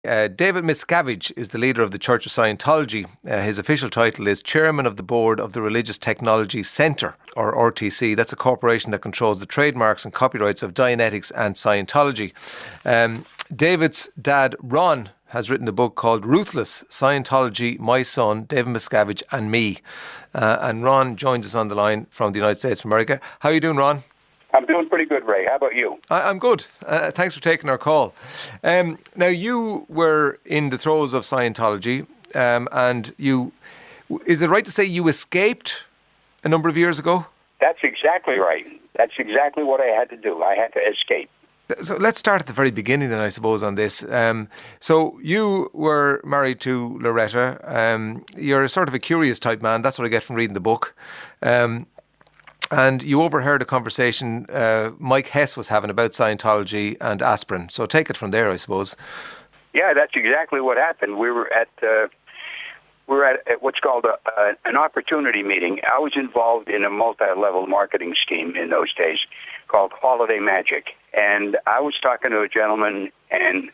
David Miscavige is the leader of the Church of Scientology. His official title is Chairman of the Board of the Religious Technology Centre, or RTC. That's a corporation that controls the trademarks and copyrights of Dianetics and Scientology. David's dad, Ron, has written a book called Ruthless, Scientology, My Son, David Miscavige and Me. And Ron joins us on the line from the United States of America. How are you doing, Ron? I'm doing pretty good, Ray. How about you? I'm good. Thanks for taking our call. Now, you were in the throes of Scientology, and is it right to say you escaped a number of years ago? That's exactly right. That's exactly what I had to do. I had to escape. So let's start at the very beginning then, I suppose, on this. So you were married to Loretta. You're sort of a curious type man. That's what I get from reading the book. And you overheard a conversation Mike Hess was having about Scientology and aspirin. So take it from there, I suppose. Yeah, that's exactly what happened. We were at what's called an opportunity meeting. I was involved in a multi-level marketing scheme in those days called Holiday Magic. And I was talking to a gentleman, and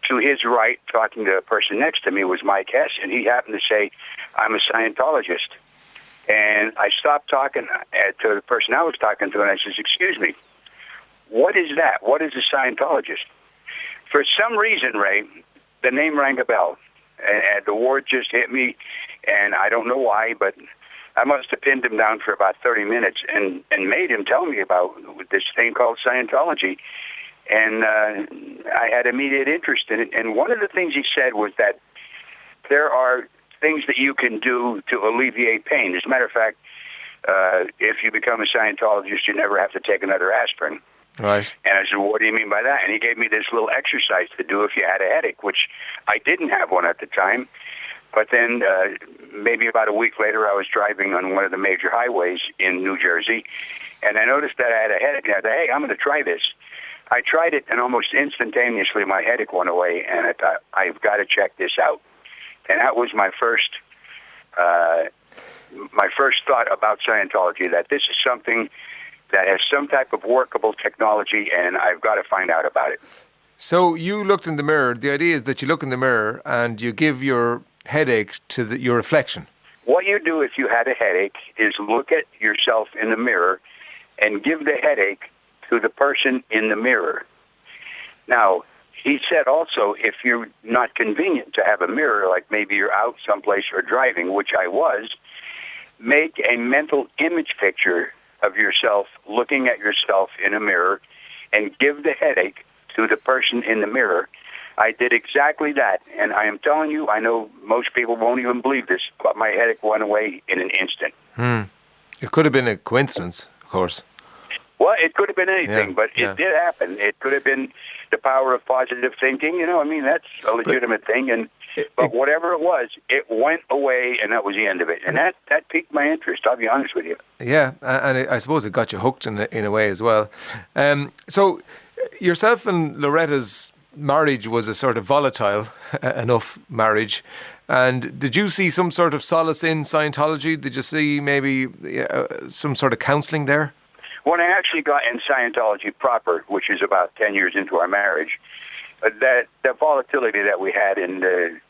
to his right, talking to a person next to me, was Mike Hess, and he happened to say, "I'm a Scientologist." And I stopped talking to the person I was talking to, and I says, "Excuse me, what is that? What is a Scientologist?" For some reason, Ray, the name rang a bell, and the word just hit me, and I don't know why, but I must have pinned him down for about 30 minutes and made him tell me about this thing called Scientology. And I had immediate interest in it. And one of the things he said was that there are things that you can do to alleviate pain. As a matter of fact, if you become a Scientologist, you never have to take another aspirin. Right. And I said, "What do you mean by that?" And he gave me this little exercise to do if you had a headache, which I didn't have one at the time. But then maybe about a week later, I was driving on one of the major highways in New Jersey, and I noticed that I had a headache. And I thought, "Hey, I'm going to try this." I tried it, and almost instantaneously my headache went away, and I thought, I've got to check this out. And that was my first thought about Scientology, that this is something that has some type of workable technology, and I've got to find out about it. So you looked in the mirror. The idea is that you look in the mirror and you give your headache to your reflection. What you do if you had a headache is look at yourself in the mirror and give the headache to the person in the mirror. Now, he said also, if you're not convenient to have a mirror, like maybe you're out someplace or driving, which I was, make a mental image picture of yourself looking at yourself in a mirror and give the headache to the person in the mirror. I did exactly that, and I am telling you, I know most people won't even believe this, but my headache went away in an instant. It could have been a coincidence, of course. Well, it could have been anything, but it did happen. It could have been the power of positive thinking. That's a legitimate thing. But whatever it was, it went away, and that was the end of it. And that piqued my interest, I'll be honest with you. Yeah, and I suppose it got you hooked in a way as well. So yourself and Loretta's marriage was a sort of volatile enough marriage. And did you see some sort of solace in Scientology? Did you see maybe some sort of counselling there? When I actually got in Scientology proper, which is about 10 years into our marriage, that the volatility that we had and the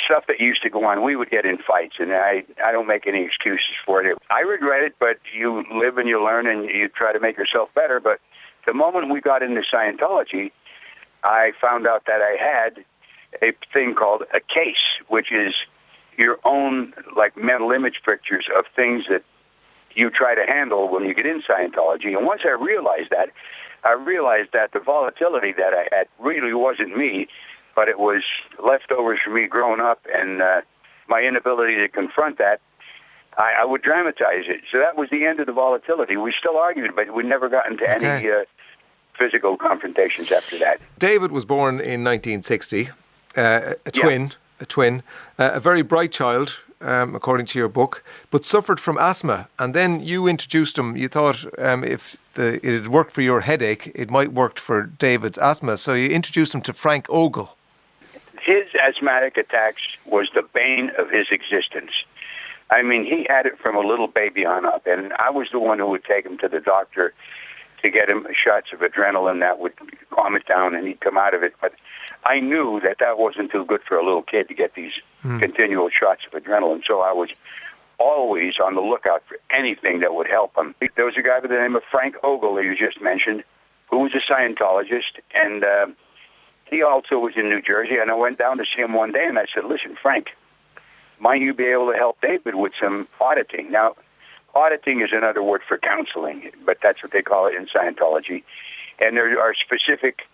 stuff that used to go on, we would get in fights, and I don't make any excuses for it. I regret it, but you live and you learn and you try to make yourself better. But the moment we got into Scientology, I found out that I had a thing called a case, which is your own mental image pictures of things that you try to handle when you get in Scientology. And once I realized that the volatility that I had really wasn't me, but it was leftovers from me growing up, and my inability to confront that, I would dramatize it. So that was the end of the volatility. We still argued, but we never got into any physical confrontations after that. David was born in 1960, a twin, a very bright child, according to your book, but suffered from asthma. And then you introduced him. You thought if it had worked for your headache, it might work for David's asthma. So you introduced him to Frank Ogle. His asthmatic attacks was the bane of his existence. I mean, he had it from a little baby on up, and I was the one who would take him to the doctor to get him shots of adrenaline that would calm it down, and he'd come out of it. But I knew that wasn't too good for a little kid to get these continual shots of adrenaline. So I was always on the lookout for anything that would help him. There was a guy by the name of Frank Ogle that you just mentioned, who was a Scientologist, and he also was in New Jersey. And I went down to see him one day, and I said, "Listen, Frank, might you be able to help David with some auditing?" Now, auditing is another word for counseling, but that's what they call it in Scientology. And there are specific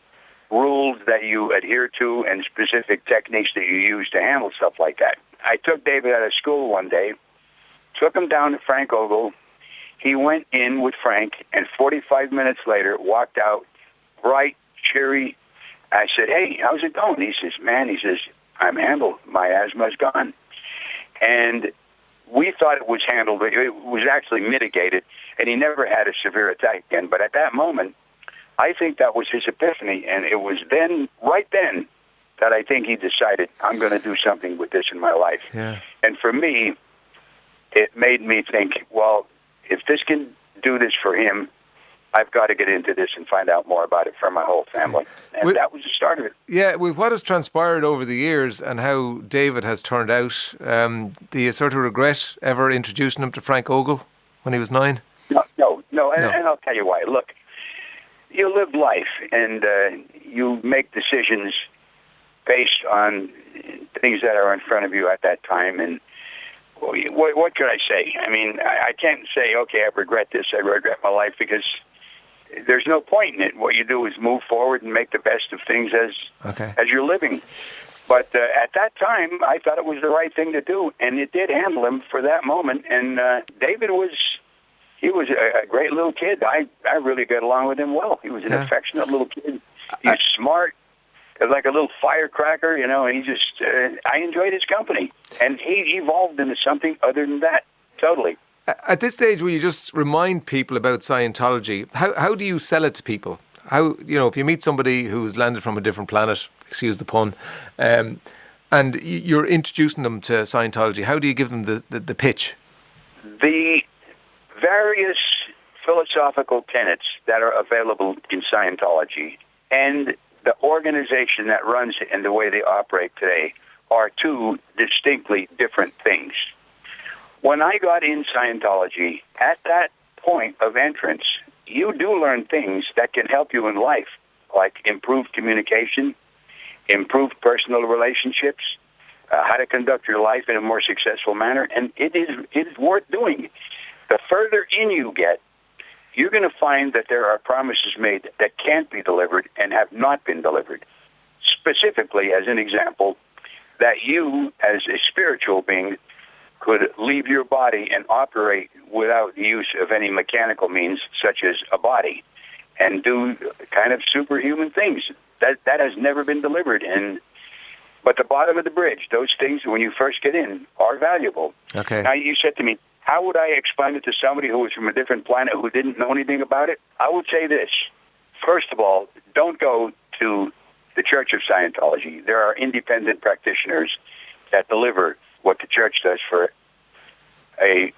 rules that you adhere to and specific techniques that you use to handle stuff like that. I took David out of school one day, took him down to Frank Ogle. He went in with Frank, and 45 minutes later walked out bright, cheery. I said, "Hey, how's it going?" He says, "I'm handled. My asthma's gone." And we thought it was handled. It was actually mitigated, and he never had a severe attack again. But at that moment, I think that was his epiphany, and it was right then, that I think he decided, I'm going to do something with this in my life. Yeah. And for me, it made me think, well, if this can do this for him, I've got to get into this and find out more about it for my whole family. And that was the start of it. Yeah, with what has transpired over the years and how David has turned out, do you sort of regret ever introducing him to Frank Ogle when he was 9? No. And I'll tell you why. Look, you live life, and you make decisions based on things that are in front of you at that time. And what could I say? I mean, I can't say, okay, I regret this, I regret my life, because there's no point in it. What you do is move forward and make the best of things as you're living. But at that time, I thought it was the right thing to do, and it did handle him for that moment. And David was a great little kid. I really got along with him well. He was an affectionate little kid. He was smart, like a little firecracker, and he just, I enjoyed his company. And he evolved into something other than that, totally. At this stage, will you just remind people about Scientology? How do you sell it to people? How, if you meet somebody who's landed from a different planet, excuse the pun, and you're introducing them to Scientology, how do you give them the pitch? The various philosophical tenets that are available in Scientology and the organization that runs it and the way they operate today are two distinctly different things. When I got in Scientology, at that point of entrance, you do learn things that can help you in life, like improved communication, improved personal relationships, how to conduct your life in a more successful manner, and it is worth doing. The further in you get, you're going to find that there are promises made that can't be delivered and have not been delivered. Specifically, as an example, that you, as a spiritual being, could leave your body and operate without the use of any mechanical means, such as a body, and do kind of superhuman things. That has never been delivered. But the bottom of the bridge, those things, when you first get in, are valuable. Okay. Now, you said to me, how would I explain it to somebody who was from a different planet who didn't know anything about it? I would say this. First of all, don't go to the Church of Scientology. There are independent practitioners that deliver what the church does for a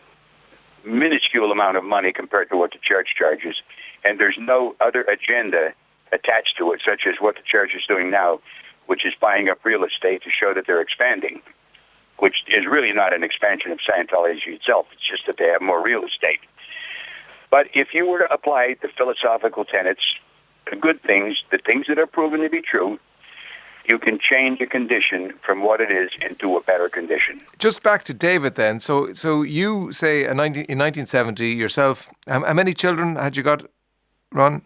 minuscule amount of money compared to what the church charges. And there's no other agenda attached to it, such as what the church is doing now, which is buying up real estate to show that they're expanding, which is really not an expansion of Scientology itself. It's just that they have more real estate. But if you were to apply the philosophical tenets, the good things, the things that are proven to be true, you can change a condition from what it is into a better condition. Just back to David then. So you say in 1970 yourself, how many children had you got, Ron?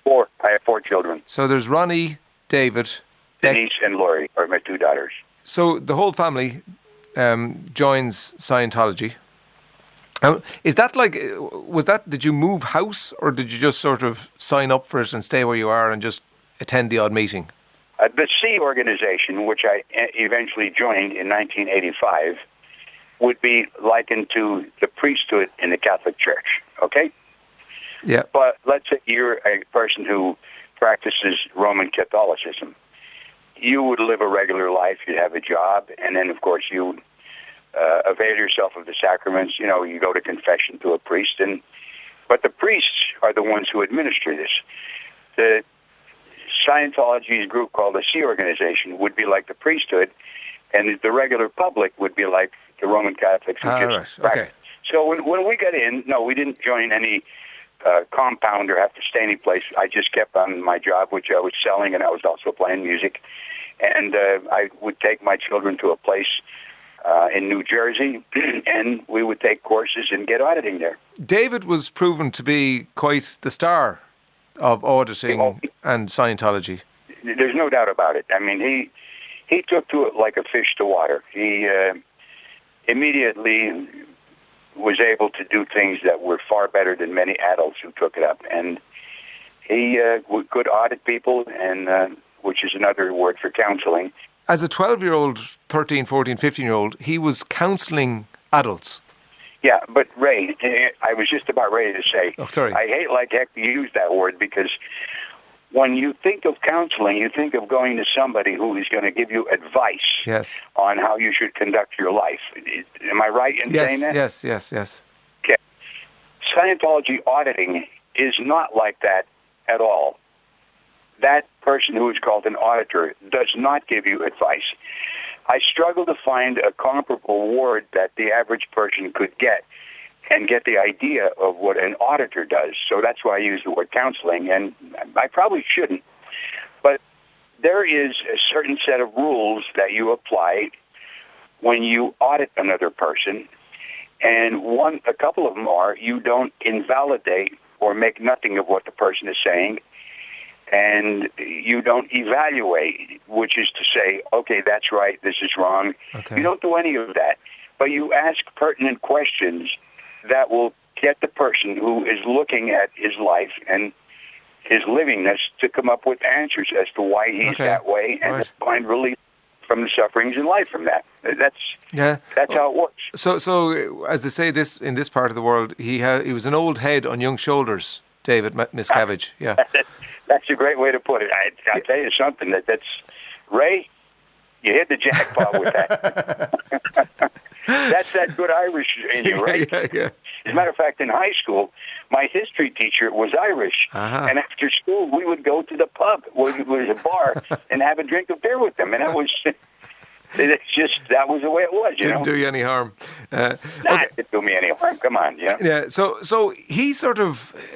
4. I have 4 children. So there's Ronnie, David, Denise, and Lori are my 2 daughters. So the whole family joins Scientology. Is that did you move house, or did you just sort of sign up for it and stay where you are and just attend the odd meeting? The C organization, which I eventually joined in 1985, would be likened to the priesthood in the Catholic Church, okay? Yeah. But let's say you're a person who practices Roman Catholicism. You would live a regular life, you'd have a job, and then, of course, you would avail yourself of the sacraments. You go to confession to a priest, but the priests are the ones who administer this. The Scientology's group called the Sea Organization would be like the priesthood, and the regular public would be like the Roman Catholics who just right. Okay. So when we got in, no, we didn't join any compound or have to stay any place. I just kept on my job, which I was selling, and I was also playing music. And I would take my children to a place in New Jersey, and we would take courses and get auditing there. David was proven to be quite the star of auditing and Scientology. There's no doubt about it. I mean, he took to it like a fish to water. He immediately was able to do things that were far better than many adults who took it up. And he could audit people, and which is another word for counseling. As a 12-year-old, 13, 14, 15-year-old, he was counseling adults. Yeah, but Ray, I was just about ready to say, I hate like heck to use that word, because when you think of counseling, you think of going to somebody who is going to give you advice on how you should conduct your life. Am I right in saying that? Yes. Okay. Scientology auditing is not like that at all. That person who is called an auditor does not give you advice. I struggle to find a comparable award that the average person could get and get the idea of what an auditor does. So that's why I use the word counseling, and I probably shouldn't. But there is a certain set of rules that you apply when you audit another person, and a couple of them are you don't invalidate or make nothing of what the person is saying, and you don't evaluate, which is to say, okay, that's right, this is wrong. Okay. You don't do any of that, but you ask pertinent questions that will get the person who is looking at his life and his livingness to come up with answers as to why he's that way, and to find relief from the sufferings in life from that. That's how it works. So as they say in this part of the world, he was an old head on young shoulders, David Miscavige. Yeah. That's a great way to put it. I'll tell you something, that's Ray, you hit the jackpot with that. That's that good Irish in you, right? Yeah. As a matter of fact, in high school, my history teacher was Irish. And after school, we would go to the pub, where it was a bar, and have a drink of beer with them. And that was the way it was, you know? Didn't do you any harm. It didn't do me any harm. Come on, you know? Yeah, so he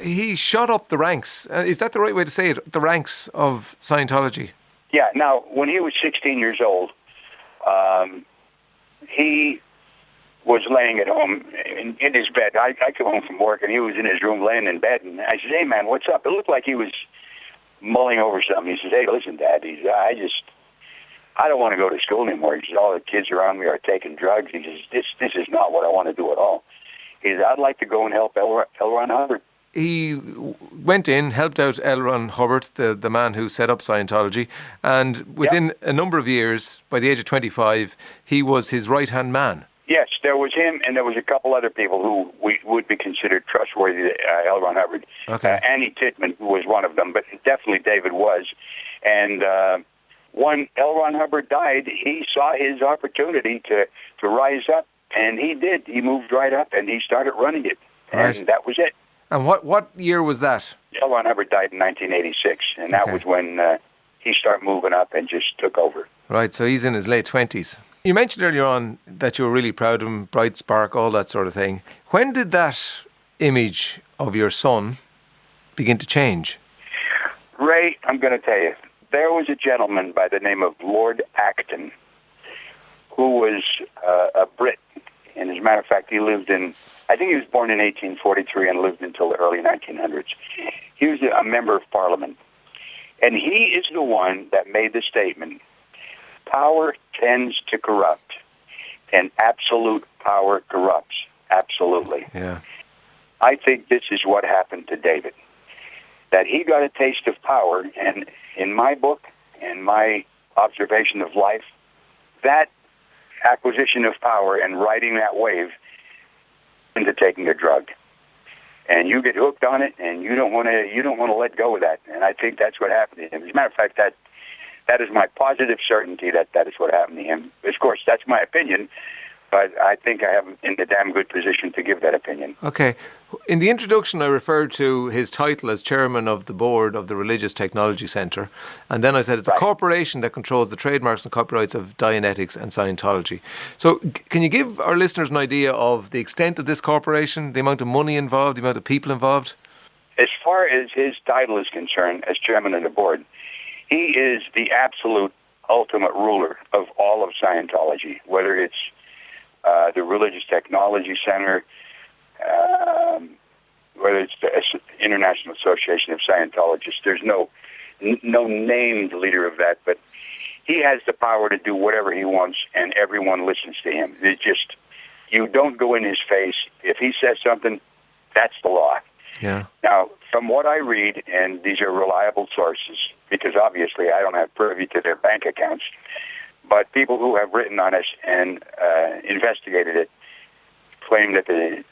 he shot up the ranks. Is that the right way to say it? The ranks of Scientology? Yeah, now, when he was 16 years old, he was laying at home in his bed. I come home from work, and he was in his room laying in bed, and I said, hey, man, what's up? It looked like he was mulling over something. He says, hey, listen, Dad, I don't want to go to school anymore. He says, all the kids around me are taking drugs. He says, this is not what I want to do at all. He says, I'd like to go and help L. Ron Hubbard. He went in, helped out L. Ron Hubbard, the man who set up Scientology, and within a number of years, by the age of 25, he was his right-hand man. Yes, there was him, and there was a couple other people who would be considered trustworthy, L. Ron Hubbard. Okay. Annie Titman was one of them, but definitely David was. And when L. Ron Hubbard died, he saw his opportunity to rise up, and he did. He moved right up, and he started running it, and that was it. And what year was that? L. Ron Hubbard died in 1986, and that was when he started moving up and just took over. Right, so he's in his late 20s. You mentioned earlier on that you were really proud of him, bright spark, all that sort of thing. When did that image of your son begin to change? Ray, I'm going to tell you, there was a gentleman by the name of Lord Acton who was a Brit. And as a matter of fact, he lived I think he was born in 1843 and lived until the early 1900s. He was a member of Parliament. And he is the one that made the statement, power tends to corrupt, and absolute power corrupts. Absolutely. Yeah. I think this is what happened to David, that he got a taste of power, and in my book, in my observation of life, that acquisition of power and riding that wave into taking a drug. And you get hooked on it, and you don't want to let go of that. And I think that's what happened to him. As a matter of fact, that is my positive certainty that is what happened to him. Of course, that's my opinion, but I think I am in a damn good position to give that opinion. Okay. In the introduction, I referred to his title as chairman of the board of the Religious Technology Centre. And then I said it's a corporation that controls the trademarks and copyrights of Dianetics and Scientology. So can you give our listeners an idea of the extent of this corporation, the amount of money involved, the amount of people involved? As far as his title is concerned, as chairman of the board, he is the absolute ultimate ruler of all of Scientology, whether it's the Religious Technology Center, whether it's the International Association of Scientologists. There's no named leader of that, but he has the power to do whatever he wants, and everyone listens to him. It's just, you don't go in his face. If he says something, that's the law. Yeah. Now, from what I read, and these are reliable sources, because obviously I don't have privy to their bank accounts, but people who have written on us and investigated it claim that the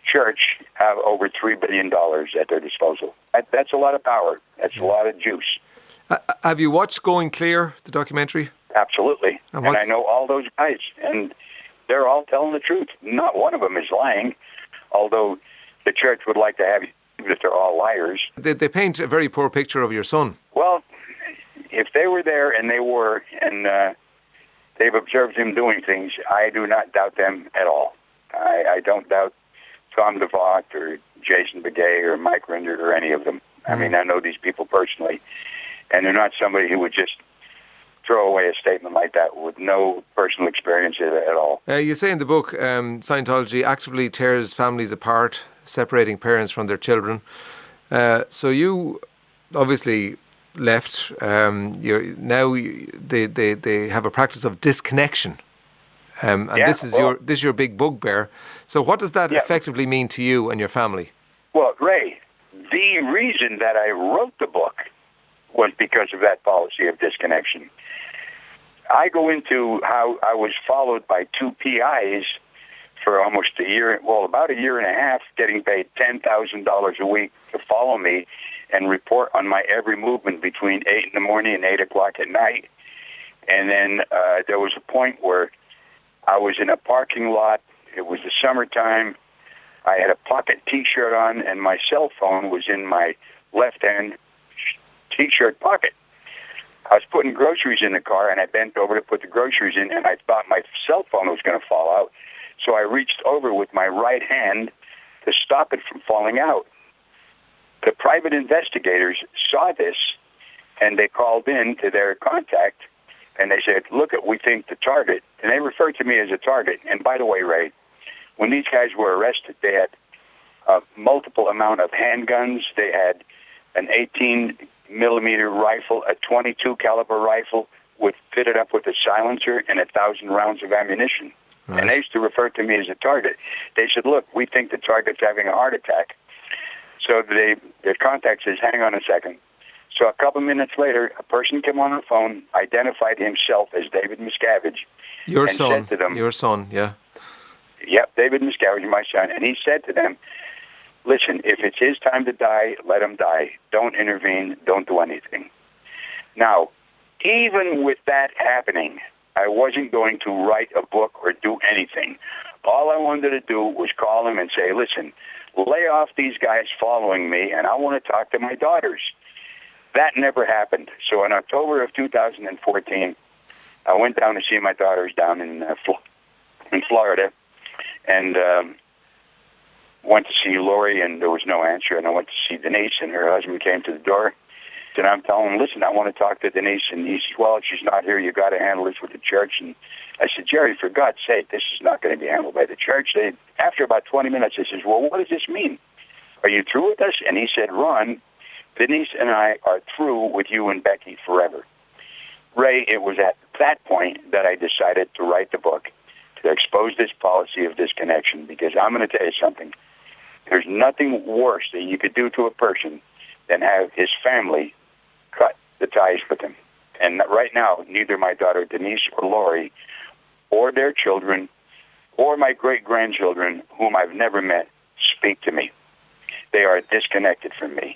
church have over $3 billion at their disposal. That's a lot of power. That's a lot of juice. Have you watched Going Clear, the documentary? Absolutely. And I know all those guys, and they're all telling the truth. Not one of them is lying, although the church would like to have you that they're all liars. They paint a very poor picture of your son. Well, if they were there, and they were, and they've observed him doing things, I do not doubt them at all. I don't doubt Tom DeVaught or Jason Begay or Mike Rinder or any of them. I mean, I know these people personally, and they're not somebody who would just throw away a statement like that with no personal experience at all. You say in the book, Scientology actively tears families apart, separating parents from their children. So you obviously left. They have a practice of disconnection, and this is your big bugbear. So what does that effectively mean to you and your family? Well, Ray, the reason that I wrote the book was because of that policy of disconnection. I go into how I was followed by two PIs for almost a year, about a year and a half, getting paid $10,000 a week to follow me and report on my every movement between 8 in the morning and 8 o'clock at night. And then there was a point where I was in a parking lot. It was the summertime. I had a pocket T-shirt on, and my cell phone was in my left-hand T-shirt pocket. I was putting groceries in the car, and I bent over to put the groceries in, and I thought my cell phone was going to fall out. So I reached over with my right hand to stop it from falling out. The private investigators saw this, and they called in to their contact, and they said, look, we think the target, and they referred to me as a target. And by the way, Ray, when these guys were arrested, they had a multiple amount of handguns. They had an 18-millimeter rifle, a 22 caliber rifle fitted up with a silencer and 1,000 rounds of ammunition. Right. And they used to refer to me as a target. They said, look, we think the target's having a heart attack. So their contact says, hang on a second. So a couple minutes later, a person came on the phone, identified himself as David Miscavige. Your son. Said to them, your son, yeah. Yep, David Miscavige, my son. And he said to them, listen, if it's his time to die, let him die. Don't intervene. Don't do anything. Now, even with that happening, I wasn't going to write a book or do anything. All I wanted to do was call him and say, listen, lay off these guys following me, and I want to talk to my daughters. That never happened. So in October of 2014, I went down to see my daughters down in Florida, and went to see Lori, and there was no answer. And I went to see Denise, and her husband came to the door. And I'm telling him, listen, I want to talk to Denise. And he says, well, if she's not here, you got to handle this with the church. And I said, Jerry, for God's sake, this is not going to be handled by the church. After about 20 minutes, he says, well, what does this mean? Are you through with us? And he said, Ron, Denise and I are through with you and Becky forever. Ray, it was at that point that I decided to write the book, to expose this policy of disconnection, because I'm going to tell you something. There's nothing worse that you could do to a person than have his family cut the ties with him. And right now, neither my daughter Denise or Lori or their children or my great-grandchildren, whom I've never met, speak to me. They are disconnected from me.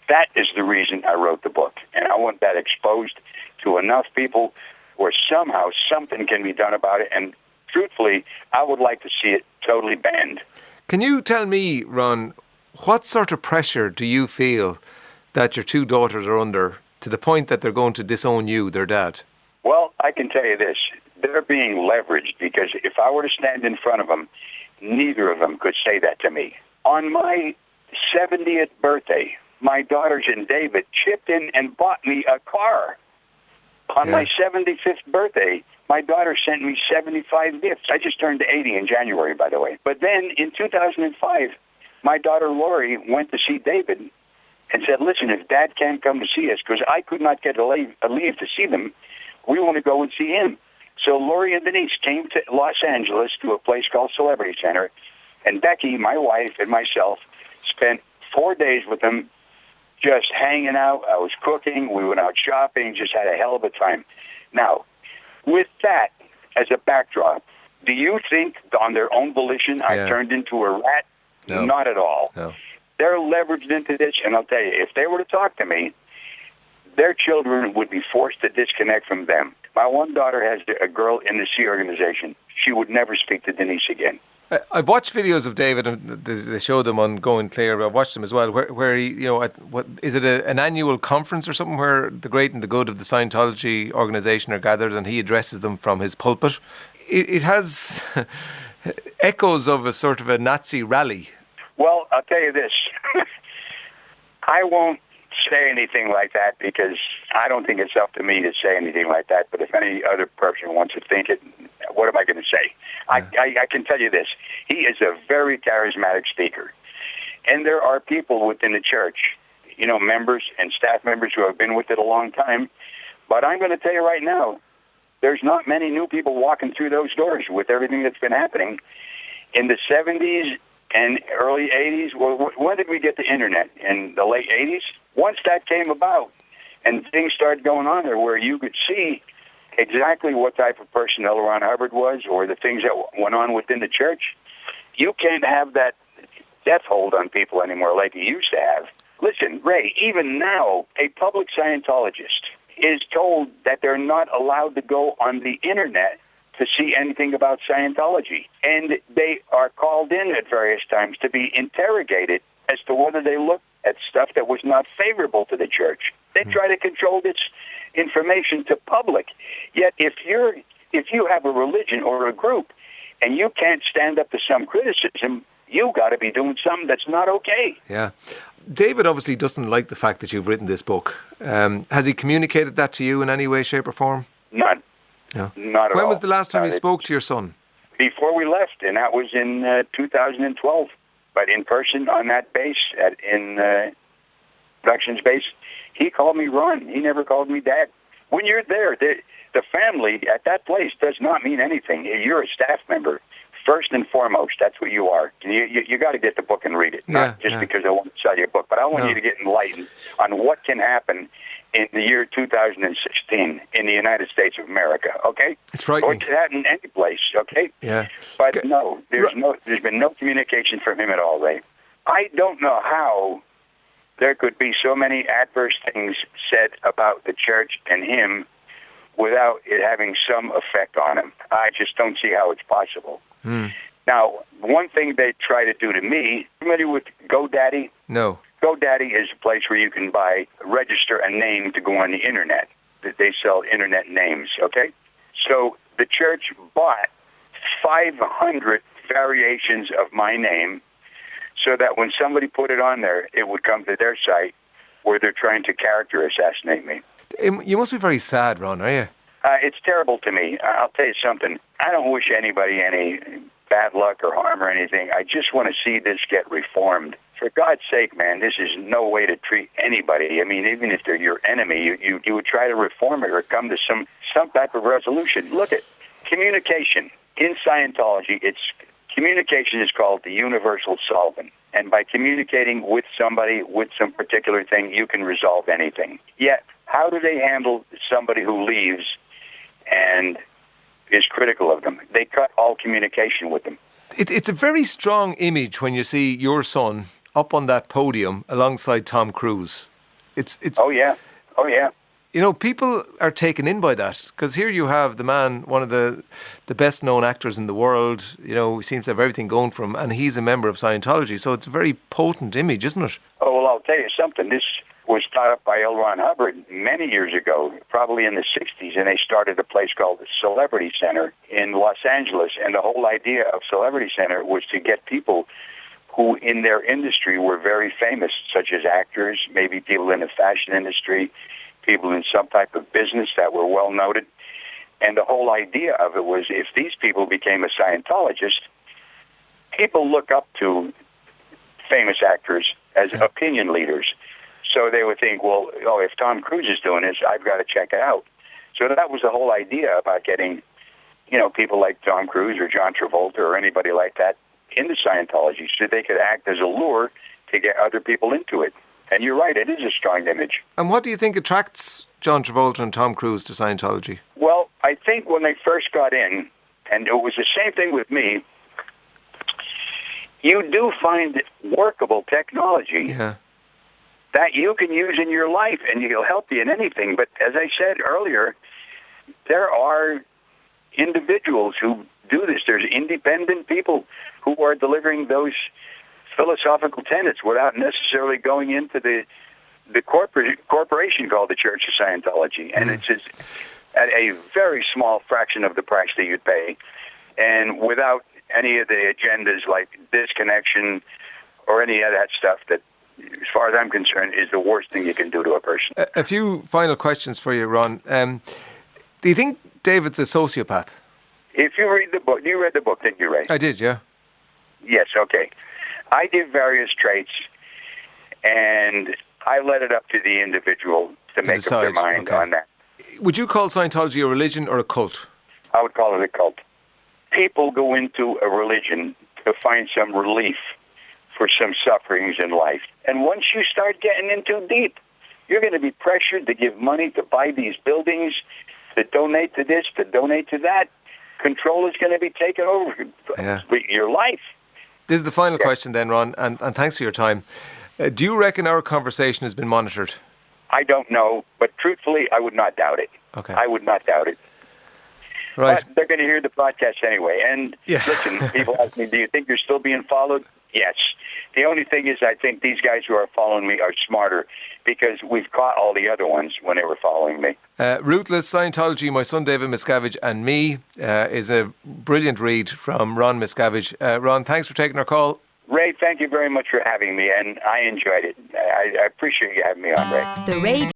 That is the reason I wrote the book. And I want that exposed to enough people where somehow something can be done about it. And truthfully, I would like to see it totally banned. Can you tell me, Ron, what sort of pressure do you feel that your two daughters are under to the point that they're going to disown you, their dad? Well, I can tell you this. They're being leveraged because if I were to stand in front of them, neither of them could say that to me. On my 70th birthday, my daughters and David chipped in and bought me a car. On my 75th birthday, my daughter sent me 75 gifts. I just turned 80 in January, by the way. But then in 2005, my daughter Lori went to see David and said, listen, if Dad can't come to see us, because I could not get a leave to see them, we want to go and see him. So Lori and Denise came to Los Angeles to a place called Celebrity Center, and Becky, my wife, and myself spent 4 days with them just hanging out. I was cooking. We went out shopping, just had a hell of a time. Now, with that as a backdrop, do you think on their own volition I turned into a rat? No. Not at all. No. They're leveraged into this, and I'll tell you, if they were to talk to me, their children would be forced to disconnect from them. My one daughter has a girl in the Sea organization. She would never speak to Denise again. I've watched videos of David, and they show them on Going Clear. I've watched them as well, where he, what is it, an annual conference or something where the great and the good of the Scientology organization are gathered, and he addresses them from his pulpit. It has echoes of a sort of a Nazi rally. Well, I'll tell you this. I won't say anything like that because I don't think it's up to me to say anything like that. But if any other person wants to think it, what am I going to say? I can tell you this. He is a very charismatic speaker. And there are people within the church, members and staff members who have been with it a long time. But I'm going to tell you right now, there's not many new people walking through those doors with everything that's been happening. In the 70s and early 80s, when did we get the internet? In the late 80s? Once that came about and things started going on there where you could see exactly what type of person L. Ron Hubbard was or the things that went on within the church, you can't have that death hold on people anymore like you used to have. Listen, Ray, even now, a public Scientologist is told that they're not allowed to go on the internet to see anything about Scientology. And they are called in at various times to be interrogated as to whether they looked at stuff that was not favorable to the church. They try to control this information to public. Yet if you have a religion or a group and you can't stand up to some criticism, you got to be doing something that's not okay. Yeah. David obviously doesn't like the fact that you've written this book. Has he communicated that to you in any way, shape or form? None. No. Not at all. When was the last time you spoke to your son? Before we left, and that was in 2012. But in person on that base, in Productions base, he called me Ron. He never called me Dad. When you're there, the family at that place does not mean anything. You're a staff member. First and foremost, that's what you are. You got to get the book and read it, not just because I want to sell you a book, but I want you to get enlightened on what can happen in the year 2016 in the United States of America, okay? It's frightening. Or to that in any place, okay? Yeah. But no, there's been no communication from him at all, Ray. I don't know how there could be so many adverse things said about the church and him without it having some effect on him. I just don't see how it's possible. Now, one thing they try to do to me, familiar with GoDaddy? No. GoDaddy is a place where you can register a name to go on the internet. They sell internet names, okay? So the church bought 500 variations of my name so that when somebody put it on there, it would come to their site where they're trying to character assassinate me. You must be very sad, Ron, are you? It's terrible to me. I'll tell you something. I don't wish anybody any bad luck or harm or anything. I just want to see this get reformed. For God's sake, man, this is no way to treat anybody. I mean, even if they're your enemy, you would try to reform it or come to some type of resolution. Look at communication. In Scientology, communication is called the universal solvent. And by communicating with somebody with some particular thing, you can resolve anything. Yet, how do they handle somebody who leaves and is critical of them? They cut all communication with them. It's a very strong image when you see your son up on that podium alongside Tom Cruise. It's Oh yeah. You know, people are taken in by that because here you have the man, one of the best known actors in the world, you know, he seems to have everything going for him, and he's a member of Scientology. So it's a very potent image, isn't it? Oh, well, I'll tell you something. This was thought up by L. Ron Hubbard many years ago, probably in the 60s, and they started a place called the Celebrity Center in Los Angeles. And the whole idea of Celebrity Center was to get people who in their industry were very famous, such as actors, maybe people in the fashion industry, people in some type of business that were well noted. And the whole idea of it was if these people became a Scientologist, people look up to famous actors as opinion leaders. So they would think, well, oh, if Tom Cruise is doing this, I've got to check it out. So that was the whole idea about getting, you know, people like Tom Cruise or John Travolta or anybody like that into Scientology so they could act as a lure to get other people into it. And you're right, it is a strong image. And what do you think attracts John Travolta and Tom Cruise to Scientology? Well, I think when they first got in, and it was the same thing with me, you do find workable technology that you can use in your life, and it'll help you in anything. But as I said earlier, there are individuals who do this. There's independent people who are delivering those philosophical tenets without necessarily going into the corporation called the Church of Scientology. And it's just at a very small fraction of the price that you'd pay, and without any of the agendas like disconnection or any of that stuff that, as far as I'm concerned, is the worst thing you can do to a person. A few final questions for you, Ron. Do you think David's a sociopath? If you read the book, you read the book, didn't you, Ray? I did, yeah. Yes, okay. I give various traits, and I let it up to the individual to make up their mind on that. Would you call Scientology a religion or a cult? I would call it a cult. People go into a religion to find some relief for some sufferings in life. And once you start getting in too deep, you're going to be pressured to give money to buy these buildings, to donate to this, to donate to that. Control is going to be taken over your life. This is the final question then, Ron, and thanks for your time. Do you reckon our conversation has been monitored? I don't know, but truthfully, I would not doubt it. Okay. I would not doubt it. Right. But they're going to hear the podcast anyway. And listen, people ask me, do you think you're still being followed? Yes. The only thing is I think these guys who are following me are smarter because we've caught all the other ones when they were following me. Ruthless Scientology, My Son David Miscavige and Me is a brilliant read from Ron Miscavige. Ron, thanks for taking our call. Ray, thank you very much for having me, and I enjoyed it. I appreciate you having me on, Ray. The Ray